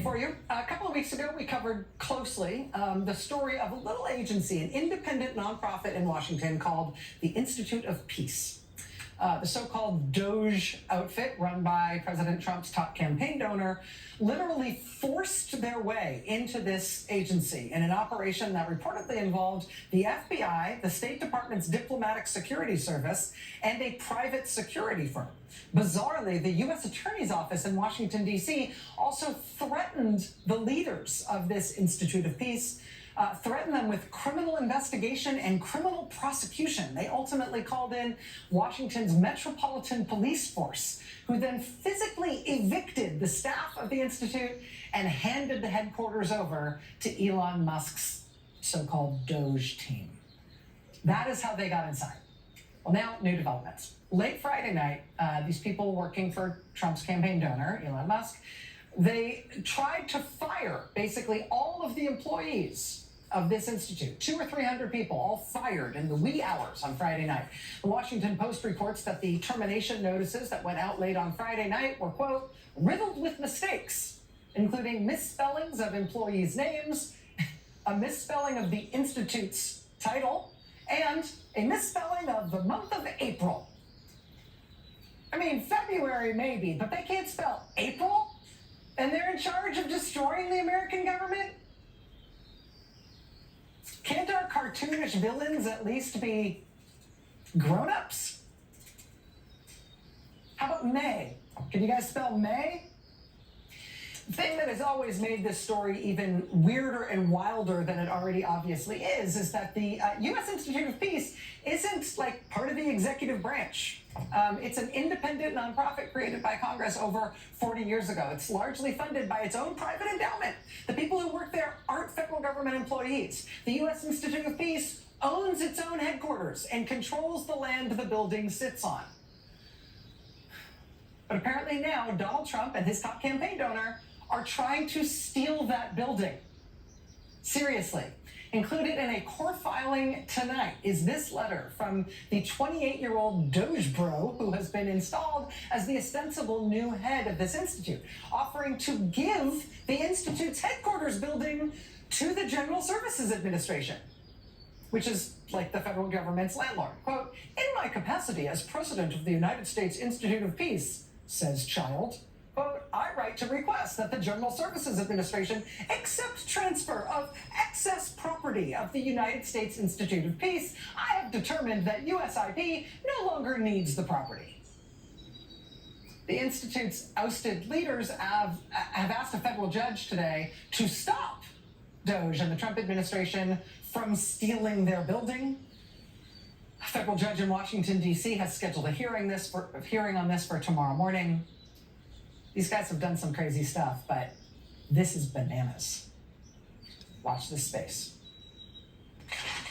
update for you. A couple of weeks ago, we covered closely the story of a little agency, an independent nonprofit in Washington called the Institute of Peace. The so-called Doge outfit, run by President Trump's top campaign donor, literally forced their way into this agency in an operation that reportedly involved the FBI, the State Department's Diplomatic Security Service, and a private security firm. Bizarrely, the U.S. Attorney's Office in Washington, D.C. also threatened the leaders of this Institute of Peace, threatened them with criminal investigation and criminal prosecution. They ultimately called in Washington's Metropolitan Police Force, who then physically evicted the staff of the Institute and handed the headquarters over to Elon Musk's so-called Doge team. That is how they got inside. Well, now, new developments. Late Friday night, these people working for Trump's campaign donor, Elon Musk, they tried to fire basically all of the employees of this institute. 200 or 300 people all fired in the wee hours on Friday night. The Washington Post reports that the termination notices that went out late on Friday night were, quote, riddled with mistakes, including misspellings of employees' names, a misspelling of the institute's title, and a misspelling of the month of April. I mean, February maybe, but they can't spell April? And they're in charge of destroying the American government? Can't our cartoonish villains at least be grown-ups? How about May? Can you guys spell May? The thing that has always made this story even weirder and wilder than it already obviously is that the U.S. Institute of Peace isn't like part of the executive branch. It's an independent nonprofit created by Congress over 40 years ago. It's largely funded by its own private endowment. The people who work there aren't federal government employees. The U.S. Institute of Peace owns its own headquarters and controls the land the building sits on. But apparently now, Donald Trump and his top campaign donor are trying to steal that building. Seriously. Included in a court filing tonight is this letter from the 28-year-old Doge bro who has been installed as the ostensible new head of this institute, offering to give the institute's headquarters building to the General Services Administration, which is like the federal government's landlord. Quote, in my capacity as president of the United States Institute of Peace, says Child, quote, I write to request that the General Services Administration accept transfer of excess property of the United States Institute of Peace. I have determined that USIP no longer needs the property. The Institute's ousted leaders have asked a federal judge today to stop Doge and the Trump administration from stealing their building. A federal judge in Washington, D.C. has scheduled a hearing on this for tomorrow morning. These guys have done some crazy stuff, but this is bananas. Watch this space.